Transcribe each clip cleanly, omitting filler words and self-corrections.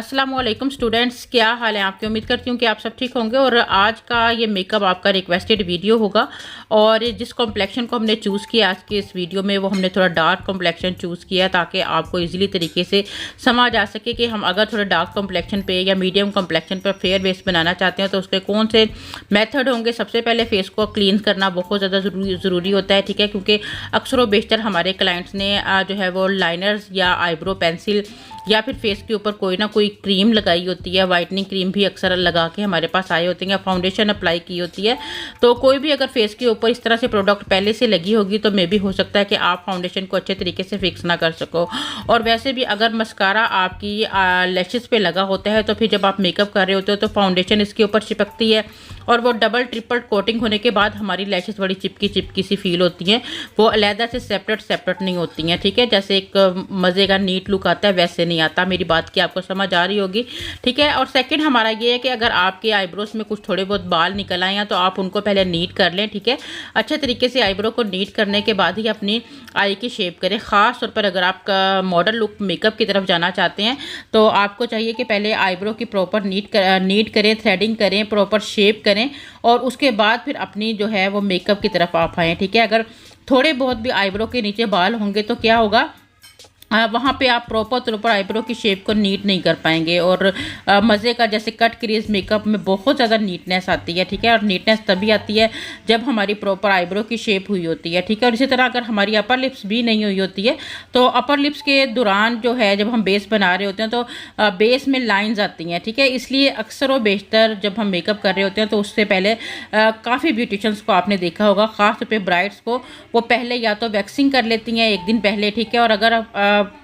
अस्सलाम वालेकुम स्टूडेंट्स, क्या हाल है आपकी। उम्मीद करती हूँ कि आप सब ठीक होंगे। और आज का ये मेकअप आपका रिक्वेस्टेड वीडियो होगा और जिस कॉम्प्लेक्शन को हमने चूज़ किया आज के इस वीडियो में, वो हमने थोड़ा डार्क कॉम्प्लेक्शन चूज़ किया ताकि आपको इजीली तरीके से समझ आ सके कि हम अगर थोड़ा डार्क कॉम्प्लेक्शन पे या मीडियम कॉम्प्लेक्शन पर फेयर बेस बनाना चाहते हैं तो उसके कौन से मेथड होंगे। सबसे पहले फेस को क्लीन करना बहुत ज़्यादा ज़रूरी होता है, ठीक है, क्योंकि अक्सर व बेशतर हमारे क्लाइंट्स ने जो है वो लाइनर्स या आईब्रो पेंसिल या फिर फेस के ऊपर कोई ना कोई क्रीम लगाई होती है। वाइटनिंग क्रीम भी अक्सर लगा के हमारे पास आए होते हैं, फाउंडेशन अप्लाई की होती है। तो कोई भी अगर फेस के ऊपर इस तरह से प्रोडक्ट पहले से लगी होगी तो मे भी हो सकता है कि आप फाउंडेशन को अच्छे तरीके से फिक्स ना कर सको। और वैसे भी अगर मस्कारा आपकी लैशेस पे लगा होता है तो फिर जब आप मेकअप कर रहे होते हो तो फाउंडेशन इसके ऊपर चिपकती है और वो डबल ट्रिपल कोटिंग होने के बाद हमारी लैशेस बड़ी चिपकी चिपकी सी फील होती हैं। वो अलहदा से सेपरेट नहीं होती हैं, ठीक है। जैसे एक मज़े का नीट लुक आता है वैसे नहीं आता। मेरी बात की आपको समझ आ रही होगी, ठीक है। और सेकंड हमारा ये है कि अगर आपके आईब्रोज में कुछ थोड़े बहुत बाल निकल आए हैं तो आप उनको पहले नीट कर लें, ठीक है। अच्छे तरीके से आईब्रो को नीट करने के बाद ही अपनी आई की शेप करें। ख़ास तौर पर अगर आपका मॉडल लुक मेकअप की तरफ जाना चाहते हैं तो आपको चाहिए कि पहले आईब्रो की प्रॉपर नीट करें, थ्रेडिंग करें, प्रॉपर शेप करें और उसके बाद फिर अपनी जो है वो मेकअप की तरफ आप आएँ, ठीक है। अगर थोड़े बहुत भी आईब्रो के नीचे बाल होंगे तो क्या होगा, वहाँ पे आप प्रॉपर तौर पर आईब्रो की शेप को नीट नहीं कर पाएंगे। और मज़े का जैसे कट क्रीज मेकअप में बहुत ज़्यादा नीटनेस आती है, ठीक है। और नीटनेस तभी आती है जब हमारी प्रॉपर आईब्रो की शेप हुई होती है, ठीक है। और इसी तरह अगर हमारी अपर लिप्स भी नहीं हुई होती है तो अपर लिप्स के दौरान जो है जब हम बेस बना रहे होते हैं तो बेस में लाइन्स आती हैं, ठीक है। इसलिए अक्सर व बेशतर जब हम मेकअप कर रहे होते हैं तो उससे पहले काफ़ी ब्यूटिशंस को आपने देखा होगा, ख़ास तौर पर ब्राइड्स को, वो पहले या तो वैक्सिंग कर लेती हैं एक दिन पहले, ठीक है। और अगर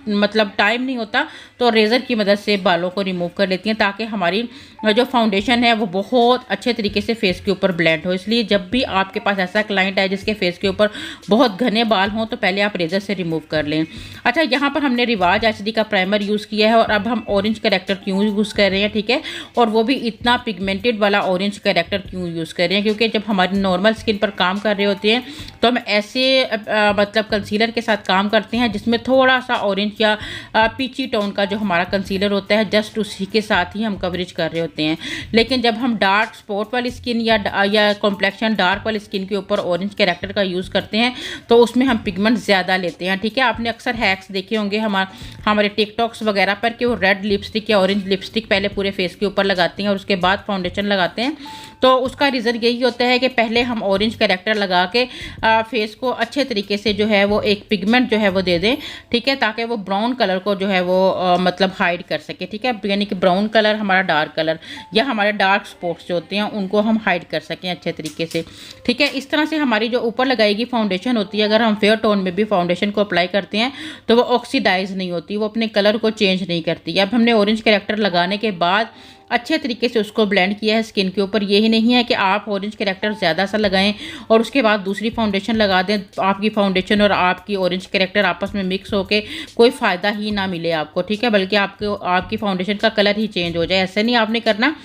मतलब टाइम नहीं होता तो रेज़र की मदद से बालों को रिमूव कर लेती हैं ताकि हमारी जो फाउंडेशन है वो बहुत अच्छे तरीके से फेस के ऊपर ब्लेंड हो। इसलिए जब भी आपके पास ऐसा क्लाइंट है जिसके फेस के ऊपर बहुत घने बाल हों तो पहले आप रेज़र से रिमूव कर लें। अच्छा, यहाँ पर हमने रिवाज एचडी का प्राइमर यूज़ किया है और अब हम ऑरेंज करेक्टर क्यों यूज़ कर रहे हैं, ठीक है। और वो भी इतना पिगमेंटेड वाला ऑरेंज करेक्टर क्यों यूज़ कर रहे हैं, क्योंकि जब हमारी नॉर्मल स्किन पर काम कर रहे होते हैं तो हम ऐसे मतलब कंसीलर के साथ काम करते हैं जिसमें थोड़ा सा ऑरेंज या पीची टोन का जो हमारा कंसीलर होता है जस्ट उसी के साथ ही हम कवरेज कर रहे होते हैं। लेकिन जब हम डार्क स्पॉट वाली स्किन या कॉम्प्लेक्शन डार्क वाली स्किन के ऊपर ऑरेंज कैरेक्टर का यूज़ करते हैं तो उसमें हम पिगमेंट ज़्यादा लेते हैं, ठीक है। आपने अक्सर हैक्स देखे होंगे हमारे टिकटॉक्स वगैरह पर कि वो रेड लिपस्टिक या ऑरेंज लिपस्टिक पहले पूरे फेस के ऊपर लगाती हैं और उसके बाद फाउंडेशन लगाते हैं। तो उसका रीज़न यही होता है कि पहले हम ऑरेंज कैरेक्टर लगा के फेस को अच्छे तरीके से जो है वो एक पिगमेंट जो है वो दे दें, ठीक है, ताकि वो ब्राउन कलर को जो है वो मतलब हाइड कर सके, ठीक है। यानी कि ब्राउन कलर हमारा डार्क कलर या हमारे डार्क स्पॉट्स जो होते हैं उनको हम हाइड कर सकें अच्छे तरीके से, ठीक है। इस तरह से हमारी जो ऊपर लगाएगी फाउंडेशन होती है, अगर हम फेयर टोन में भी फाउंडेशन को अप्लाई करते हैं तो वो ऑक्सीडाइज नहीं होती, वो अपने कलर को चेंज नहीं करती। अब हमने ऑरेंज कैरेक्टर लगाने के बाद अच्छे तरीके से उसको ब्लेंड किया है स्किन के ऊपर। यही नहीं है कि आप ऑरेंज कैरेक्टर ज़्यादा सा लगाएं और उसके बाद दूसरी फाउंडेशन लगा दें, आपकी फाउंडेशन और आपकी ऑरेंज कैरेक्टर आपस में मिक्स होके कोई फ़ायदा ही ना मिले आपको, ठीक है, बल्कि आपकी फाउंडेशन का कलर ही चेंज हो जाए। ऐसे नहीं आपने करना।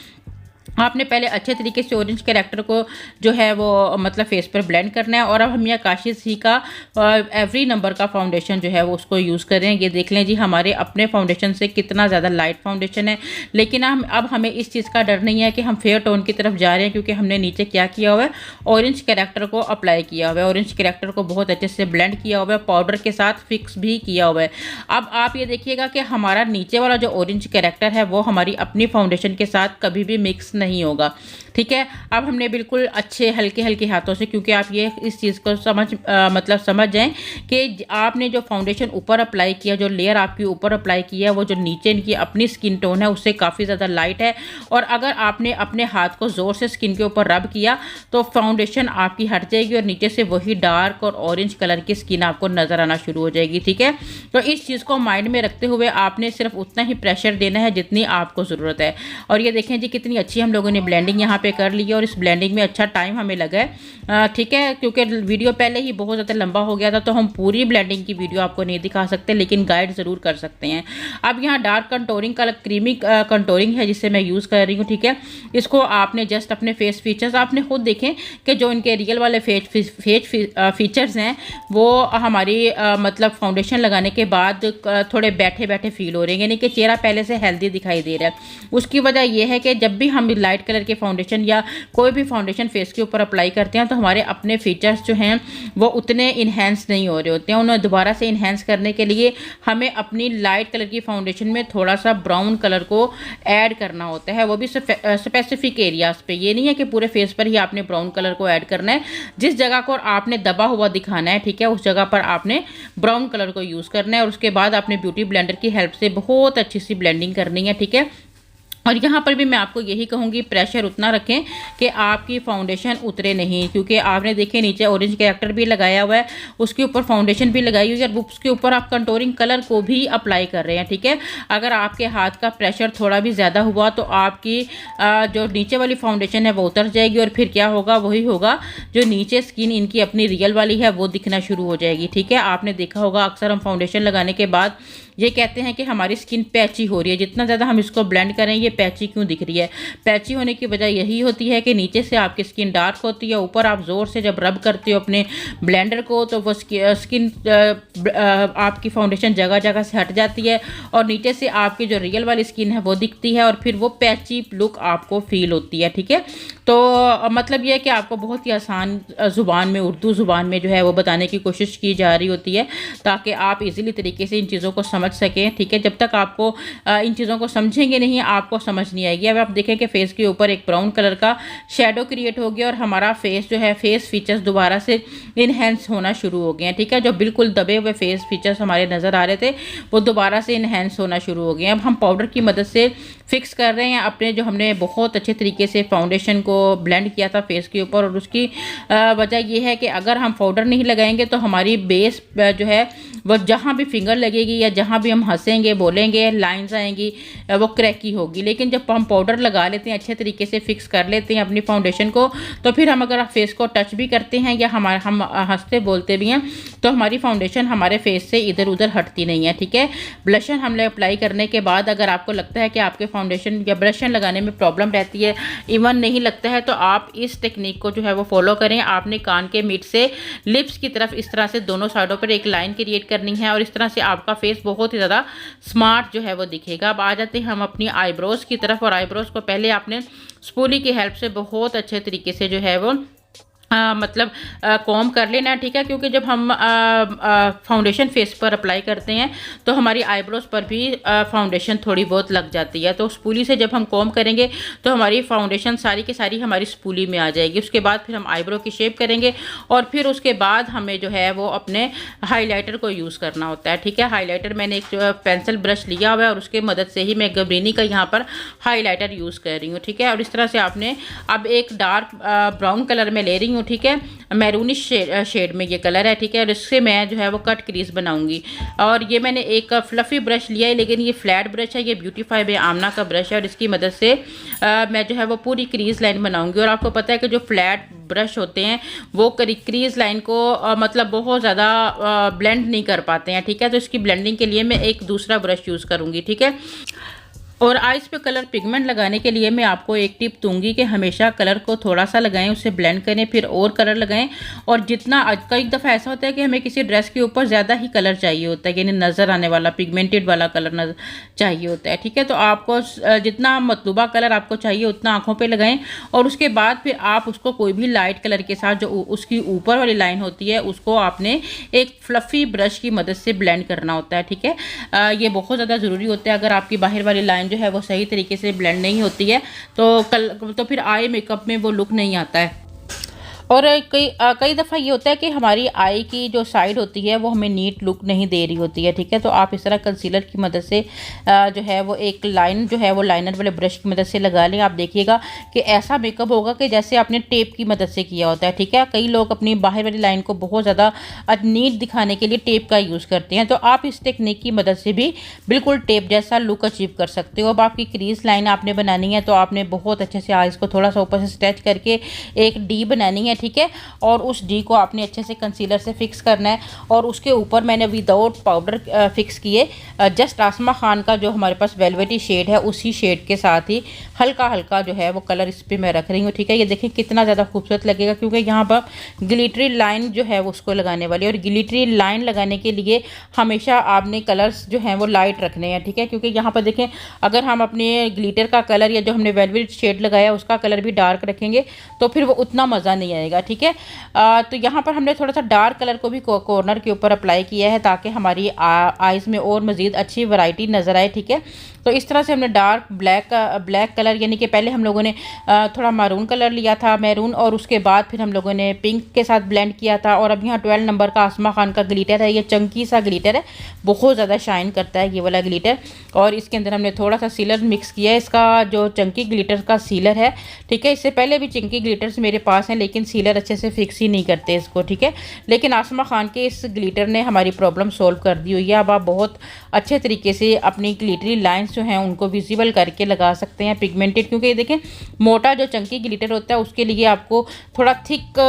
आपने पहले अच्छे तरीके से ऑरेंज कैरेक्टर को जो है वो मतलब फेस पर ब्लेंड करना है। और अब हम यहाँ काशिश का एवरी नंबर का फाउंडेशन जो है वो उसको यूज़ कर रहे हैं। ये देख लें जी, हमारे अपने फाउंडेशन से कितना ज़्यादा लाइट फाउंडेशन है। लेकिन अब हमें इस चीज़ का डर नहीं है कि हम फेयर टोन की तरफ जा रहे हैं, क्योंकि हमने नीचे क्या किया हुआ है, ऑरेंज कैरेक्टर को अप्लाई किया हुआ है, ऑरेंज कैरेक्टर को बहुत अच्छे से ब्लेंड किया हुआ है, पाउडर के साथ फिक्स भी किया हुआ है। अब आप ये देखिएगा कि हमारा नीचे वाला जो ऑरेंज कैरेक्टर है वो हमारी अपनी फाउंडेशन के साथ कभी भी मिक्स नहीं होगा, ठीक है। अब हमने बिल्कुल अच्छे हल्के हल्के हाथों से, क्योंकि आप ये इस चीज़ को समझ जाएं कि आपने जो फाउंडेशन ऊपर अप्लाई किया, जो लेयर आपकी ऊपर अप्लाई की है, वो जो नीचे की अपनी स्किन टोन है उससे काफ़ी ज़्यादा लाइट है। और अगर आपने अपने हाथ को ज़ोर से स्किन के ऊपर रब किया तो फाउंडेशन आपकी हट जाएगी और नीचे से वही डार्क और ऑरेंज कलर की स्किन आपको नज़र आना शुरू हो जाएगी, ठीक है। तो इस चीज़ को माइंड में रखते हुए आपने सिर्फ उतना ही प्रेशर देना है जितनी आपको ज़रूरत है। और ये देखें जी, कितनी अच्छी हमने हम लोगों ने ब्लेंडिंग यहाँ पे कर ली है और इस ब्लेंडिंग में अच्छा टाइम हमें लगा है, ठीक है, क्योंकि वीडियो पहले ही बहुत ज़्यादा लंबा हो गया था तो हम पूरी ब्लेंडिंग की वीडियो आपको नहीं दिखा सकते, लेकिन गाइड ज़रूर कर सकते हैं। अब यहाँ डार्क कंटोरिंग का क्रीमी कंटोरिंग है जिससे मैं यूज़ कर रही हूँ, ठीक है। इसको आपने जस्ट अपने फेस फीचर्स आपने खुद देखें कि जो इनके रियल वाले फेस फीचर्स हैं वो हमारी मतलब फाउंडेशन लगाने के बाद थोड़े बैठे बैठे फील हो रहे हैं, यानी कि चेहरा पहले से हेल्दी दिखाई दे रहा है। उसकी वजह यह है कि जब भी हम लाइट कलर के फाउंडेशन या कोई भी फाउंडेशन फेस के ऊपर अप्लाई करते हैं तो हमारे अपने फीचर्स जो हैं वो उतने इन्हेंस नहीं हो रहे होते हैं। उन्हें दोबारा से इन्हेंस करने के लिए हमें अपनी लाइट कलर की फाउंडेशन में थोड़ा सा ब्राउन कलर को ऐड करना होता है, वो भी स्पेसिफिक एरियाज पे। ये नहीं है कि पूरे फेस पर ही आपने ब्राउन कलर को ऐड करना है, जिस जगह को आपने दबा हुआ दिखाना है, ठीक है, उस जगह पर आपने ब्राउन कलर को यूज़ करना है और उसके बाद आपने ब्यूटी ब्लेंडर की हेल्प से बहुत अच्छी सी ब्लेंडिंग करनी है, ठीक है। और यहाँ पर भी मैं आपको यही कहूँगी प्रेशर उतना रखें कि आपकी फाउंडेशन उतरे नहीं, क्योंकि आपने देखे नीचे ऑरेंज कैरेक्टर भी लगाया हुआ है, उसके ऊपर फाउंडेशन भी लगाई हुई है और उसके ऊपर आप कंटोरिंग कलर को भी अप्लाई कर रहे हैं, ठीक है। अगर आपके हाथ का प्रेशर थोड़ा भी ज़्यादा हुआ तो आपकी जो नीचे वाली फाउंडेशन है वो उतर जाएगी और फिर क्या होगा, वही होगा जो नीचे स्किन इनकी अपनी रियल वाली है वो दिखना शुरू हो जाएगी, ठीक है। आपने देखा होगा अक्सर हम फाउंडेशन लगाने के बाद ये कहते हैं कि हमारी स्किन पैची हो रही है, जितना ज़्यादा हम इसको ब्लेंड करें ये पैची क्यों दिख रही है। पैची होने की वजह यही होती है कि नीचे से आपकी स्किन डार्क होती है, ऊपर आप ज़ोर से जब रब करते हो अपने ब्लेंडर को तो वो स्किन आपकी फाउंडेशन जगह जगह से हट जाती है और नीचे से आपकी जो रियल वाली स्किन है वो दिखती है और फिर वो पैची लुक आपको फील होती है, ठीक है। तो मतलब ये है कि आपको बहुत ही आसान ज़ुबान में, उर्दू ज़ुबान में जो है वो बताने की कोशिश की जा रही होती है ताकि आप इजीली तरीके से इन चीज़ों को समझ सकें, ठीक है। जब तक आपको इन चीज़ों को समझेंगे नहीं आपको समझ नहीं आएगी। अब आप देखें कि फेस के ऊपर एक ब्राउन कलर का शेडो क्रिएट हो गया और हमारा फेस जो है फेस फीचर्स दोबारा से इनहेंस होना शुरू हो गए हैं, ठीक है। जो बिल्कुल दबे हुए फेस फीचर्स हमारे नज़र आ रहे थे वो दोबारा से इनहेंस होना शुरू हो गए हैं। अब हम पाउडर की मदद से फिक्स कर रहे हैं अपने जो हमने बहुत अच्छे तरीके से फाउंडेशन को ब्लेंड किया था फेस के ऊपर, और उसकी वजह यह है कि अगर हम पाउडर नहीं लगाएंगे तो हमारी बेस जो है वो जहाँ भी फिंगर लगेगी या जहाँ भी हम हंसेंगे बोलेंगे लाइंस आएंगी वो क्रैकी होगी। लेकिन जब हम पाउडर लगा लेते हैं, अच्छे तरीके से फिक्स कर लेते हैं अपनी फाउंडेशन को, तो फिर हम अगर फेस को टच भी करते हैं या हम हंसते बोलते भी हैं तो हमारी फाउंडेशन हमारे फेस से इधर उधर हटती नहीं है, ठीक है। ब्लशन हमने अप्लाई करने के बाद अगर आपको लगता है कि आपके फाउंडेशन या ब्लशन लगाने में प्रॉब्लम रहती है, इवन नहीं लगता है, तो आप इस टेक्निक को जो है वो फॉलो करें। आपने कान के मिड से लिप्स की तरफ इस तरह से दोनों साइडों पर एक लाइन क्रिएट करनी है और इस तरह से आपका फेस बहुत ही ज़्यादा स्मार्ट जो है वो दिखेगा। अब आ जाते हैं हम अपनी आईब्रोज़ की तरफ, और आईब्रोज़ को पहले आपने स्पूली की हेल्प से बहुत अच्छे तरीके से जो है वो मतलब कॉम कर लेना, ठीक है, क्योंकि जब हम फाउंडेशन फेस पर अप्लाई करते हैं तो हमारी आईब्रोज पर भी फाउंडेशन थोड़ी बहुत लग जाती है। तो स्पूली से जब हम कॉम करेंगे तो हमारी फाउंडेशन सारी की सारी हमारी स्पूली में आ जाएगी। उसके बाद फिर हम आईब्रो की शेप करेंगे और फिर उसके बाद हमें जो है वो अपने हाईलाइटर को यूज़ करना होता है, ठीक है। हाईलाइटर मैंने एक पेंसिल ब्रश लिया हुआ है और उसके मदद से ही मैं गब्रिनी का यहाँ पर हाईलाइटर यूज़ कर रही हूँ, ठीक है। और इस तरह से आपने अब एक डार्क ब्राउन कलर में ले रही हूँ, ठीक है, मैरूनिश शेड में ये कलर है, ठीक है। और इससे मैं जो है वो कट क्रीज बनाऊंगी। और ये मैंने एक फ्लफ़ी ब्रश लिया है, लेकिन ये फ्लैट ब्रश है, ये ब्यूटीफाई बाय आमना का ब्रश है और इसकी मदद से मैं जो है वो पूरी क्रीज लाइन बनाऊंगी। और आपको पता है कि जो फ्लैट ब्रश होते हैं वो क्रीज लाइन को मतलब बहुत ज़्यादा ब्लेंड नहीं कर पाते हैं, ठीक है। तो इसकी ब्लेंडिंग के लिए मैं एक दूसरा ब्रश यूज़ करूँगी, ठीक है। और आइज़ पे कलर पिगमेंट लगाने के लिए मैं आपको एक टिप दूंगी कि हमेशा कलर को थोड़ा सा लगाएं, उससे ब्लेंड करें, फिर और कलर लगाएं। और जितना कई दफ़ा ऐसा होता है कि हमें किसी ड्रेस के ऊपर ज़्यादा ही कलर चाहिए होता है, यानी नज़र आने वाला पिगमेंटेड वाला कलर चाहिए होता है, ठीक है। तो आपको जितना मतलूबा कलर आपको चाहिए उतना आँखों पर लगाएँ और उसके बाद फिर आप उसको कोई भी लाइट कलर के साथ जो उसकी ऊपर वाली लाइन होती है उसको आपने एक फ्लफ़ी ब्रश की मदद से ब्लेंड करना होता है, ठीक है। ये बहुत ज़्यादा ज़रूरी होता है। अगर आपकी बाहर वाली लाइन जो है वो सही तरीके से ब्लेंड नहीं होती है तो फिर आई मेकअप में वो लुक नहीं आता है। और कई दफ़ा ये होता है कि हमारी आई की जो साइड होती है वो हमें नीट लुक नहीं दे रही होती है, ठीक है। तो आप इस तरह कंसीलर की मदद से जो है वो एक लाइन जो है वो लाइनर वाले ब्रश की मदद से लगा लें। आप देखिएगा कि ऐसा मेकअप होगा कि जैसे आपने टेप की मदद से किया होता है, ठीक है। कई लोग अपनी बाहर वाली लाइन को बहुत ज़्यादा नीट दिखाने के लिए टेप का यूज़ करते हैं, तो आप इस टेक्निक की मदद से भी बिल्कुल टेप जैसा लुक अचीव कर सकते हो। अब आपकी क्रीज लाइन आपने बनानी है तो आपने बहुत अच्छे से आइज़ को थोड़ा सा ऊपर से स्ट्रेच करके एक डी बनानी है, ठीक है। और उस डी को आपने अच्छे से कंसीलर से फिक्स करना है और उसके ऊपर मैंने विदाउट पाउडर फिक्स किए जस्ट आसमा खान का जो हमारे पास वेलवेटी शेड है उसी शेड के साथ ही हल्का हल्का जो है वो कलर इस पर मैं रख रही हूँ, ठीक है। ये देखें कितना ज़्यादा खूबसूरत लगेगा क्योंकि यहाँ पर ग्लिटरी लाइन जो है वो उसको लगाने वाली है। और ग्लिटरी लाइन लगाने के लिए हमेशा आपने कलर्स जो हैं वो लाइट रखने हैं, ठीक है। क्योंकि यहाँ पर देखें अगर हम अपने ग्लिटर का कलर या जो हमने वेलवेट शेड लगाया उसका कलर भी डार्क रखेंगे तो फिर वो उतना मज़ा नहीं आएगा, ठीक है। तो यहाँ पर हमने थोड़ा सा डार्क कलर को भी कॉर्नर के ऊपर अप्लाई किया है ताकि हमारी आइज़ में और मज़ीद अच्छी वैरायटी नज़र आए, ठीक है। तो इस तरह से हमने डार्क ब्लैक कलर यानी कि पहले हम लोगों ने थोड़ा मैरून कलर लिया था, मैरून, और उसके बाद फिर हम लोगों ने पिंक के साथ ब्लेंड किया था। और अब यहाँ 12 नंबर का आसमा खान का ग्लिटर है, ये चंकी सा ग्लिटर है, बहुत ज़्यादा शाइन करता है ये वाला ग्लिटर। और इसके अंदर हमने थोड़ा सा सीलर मिक्स किया है, इसका जो चंकी ग्लिटर का सीलर है, ठीक है। इससे पहले भी चंकी ग्लिटर्स मेरे पास हैं लेकिन सीलर अच्छे से फिक्स ही नहीं करते इसको, ठीक है। लेकिन आसमा खान के इस ग्लिटर ने हमारी प्रॉब्लम सोल्व कर दी हुई है। अब आप बहुत अच्छे तरीके से अपनी ग्लिटरी लाइंस जो हैं उनको विजिबल करके लगा सकते हैं पिगमेंटेड, क्योंकि ये देखें मोटा जो चंकी ग्लिटर होता है उसके लिए आपको थोड़ा थिक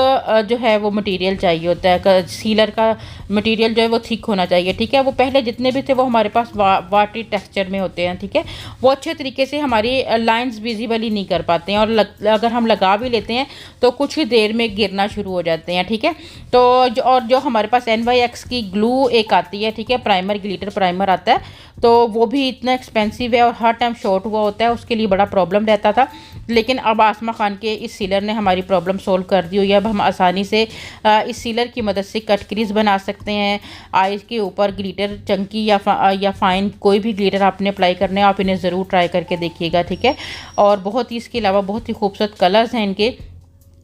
जो है वो मटेरियल चाहिए होता है, सीलर का मटेरियल जो है वो थिक होना चाहिए, ठीक है। वो पहले जितने भी थे वो हमारे पास वाटरी टेक्सचर में होते हैं, ठीक है। वो अच्छे तरीके से हमारी लाइंस विजिबल ही नहीं कर पाते हैं और अगर हम लगा भी लेते हैं तो कुछ ही देर में गिरना शुरू हो जाते हैं, ठीक है। तो जो हमारे पास NYX की ग्लू एक आती है, ठीक है, प्राइमर, ग्लिटर प्राइमर आता है, तो वो भी इतना एक्सपेंसिव है और हर टाइम शॉर्ट हुआ होता है, उसके लिए बड़ा प्रॉब्लम रहता था। लेकिन अब आसमा खान के इस सीलर ने हमारी प्रॉब्लम सोल्व कर दी हुई है। अब हम आसानी से इस सीलर की मदद से कट क्रीज बना सकते हैं। आइज़ के ऊपर ग्लिटर चंकी या फाइन कोई भी ग्लिटर आपने अप्लाई करना है, आप इन्हें ज़रूर ट्राई करके देखिएगा, ठीक है। और बहुत ही इसके अलावा बहुत ही खूबसूरत कलर्स हैं इनके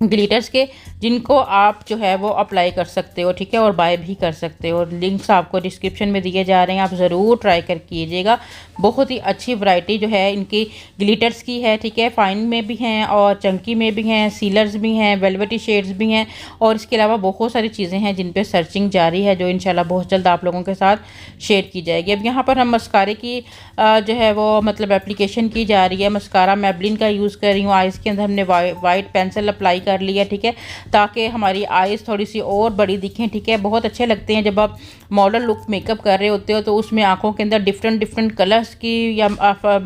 ग्लिटर्स के, जिनको आप जो है वो अप्लाई कर सकते हो, ठीक है, और बाय भी कर सकते हो। लिंक्स आपको डिस्क्रिप्शन में दिए जा रहे हैं, आप ज़रूर ट्राई कर कीजिएगा। बहुत ही अच्छी वैरायटी जो है इनकी ग्लिटर्स की है, ठीक है। फाइन में भी हैं और चंकी में भी हैं, सीलर्स भी हैं, वेलवेटी शेड्स भी हैं, और इसके अलावा बहुत सारी चीज़ें हैं जिन पे सर्चिंग जारी है जो इंशाल्लाह बहुत जल्द आप लोगों के साथ शेयर की जाएगी। अब यहाँ पर हम मस्कारे की जो है वो मतलब एप्लीकेशन की जा रही है। मस्कारा मैबलिन का यूज़ कर रही हूँ। आइज़ के अंदर हमने वाइट पेंसिल अप्लाई कर लिया, ठीक है, ताकि हमारी आइज़ थोड़ी सी और बड़ी दिखें, ठीक है। बहुत अच्छे लगते हैं जब आप मॉडल लुक मेकअप कर रहे होते हो तो उसमें आंखों के अंदर डिफरेंट कलर्स की या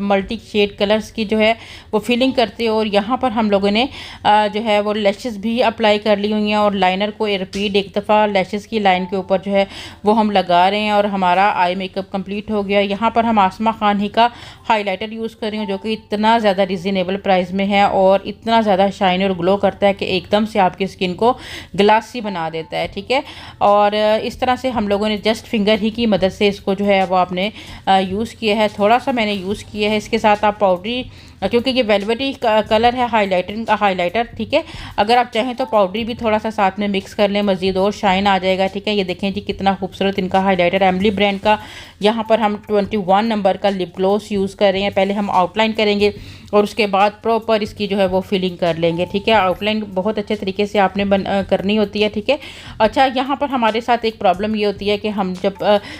मल्टी शेड कलर्स की जो है वो फीलिंग करते हो। और यहाँ पर हम लोगों ने जो है वो लैशेस भी अप्लाई कर ली हुई हैं और लाइनर को रिपीट एक दफ़ा लैशेस की लाइन के ऊपर जो है वो हम लगा रहे हैं और हमारा आई मेकअप कंप्लीट हो गया। यहाँ पर हम आसमा खान ही का हाईलाइटर यूज़ कर रही हूँ जो कि इतना ज़्यादा रिजनेबल प्राइस में है और इतना ज़्यादा शाइन और ग्लो करता है कि एकदम से आपकी स्किन को ग्लासी बना देता है, ठीक है। और इस तरह से हम लोगों ने जस्ट फिंगर ही की मदद से इसको जो है वो आपने यूज़ किया है। थोड़ा सा मैंने यूज़ किया है। इसके साथ आप पाउडरी, क्योंकि ये वेलवेटी कलर है हाइलाइटर, ठीक है, अगर आप चाहें तो पाउडरी भी थोड़ा सा साथ में मिक्स कर लें, मज़ीद और शाइन आ जाएगा, ठीक है। ये देखें जी कितना खूबसूरत इनका हाइलाइटर, एमली ब्रांड का। यहाँ पर हम 21 नंबर का लिप ग्लॉस यूज़ कर रहे हैं। पहले हम आउटलाइन करेंगे और उसके बाद प्रॉपर इसकी जो है वो फिलिंग कर लेंगे, ठीक है। आउटलाइन बहुत अच्छे तरीके से आपने करनी होती है, ठीक है। अच्छा, यहाँ पर हमारे साथ एक प्रॉब्लम ये होती है कि हम जब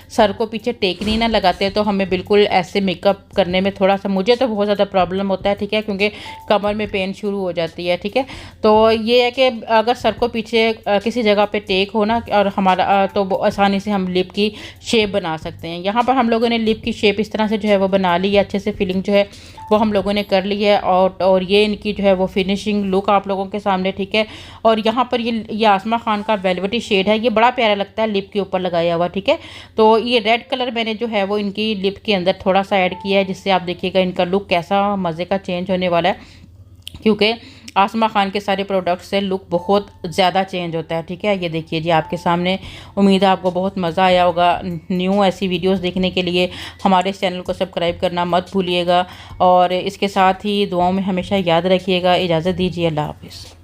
सर को पीछे टेकनी ना लगाते तो हमें बिल्कुल ऐसे मेकअप करने में थोड़ा सा, मुझे तो बहुत ज़्यादा प्रॉब्लम होता है, ठीक है, क्योंकि कमर में पेन शुरू हो जाती है, ठीक है। तो ये है कि अगर सर को पीछे किसी जगह पे टेक हो ना और हमारा तो वो आसानी से हम लिप की शेप बना सकते हैं। यहाँ पर हम लोगों ने लिप की शेप इस तरह से जो है वो बना ली है, अच्छे से फिलिंग जो है वो हम लोगों ने कर ली है और ये इनकी जो है वो फिनिशिंग लुक आप लोगों के सामने, ठीक है। और यहाँ पर ये आसमा खान का वेलवेटी शेड है, ये बड़ा प्यारा लगता है लिप के ऊपर लगाया हुआ, ठीक है। तो ये रेड कलर मैंने जो है वो इनकी लिप के अंदर थोड़ा सा ऐड किया है, जिससे आप देखिएगा इनका लुक कैसा मज़े का चेंज होने वाला है, क्योंकि आसमा खान के सारे प्रोडक्ट्स से लुक बहुत ज़्यादा चेंज होता है, ठीक है। ये देखिए जी आपके सामने। उम्मीद है आपको बहुत मज़ा आया होगा। न्यू ऐसी वीडियोस देखने के लिए हमारे इस चैनल को सब्सक्राइब करना मत भूलिएगा और इसके साथ ही दुआओं में हमेशा याद रखिएगा। इजाज़त दीजिए, अल्लाह हाफ़िज़।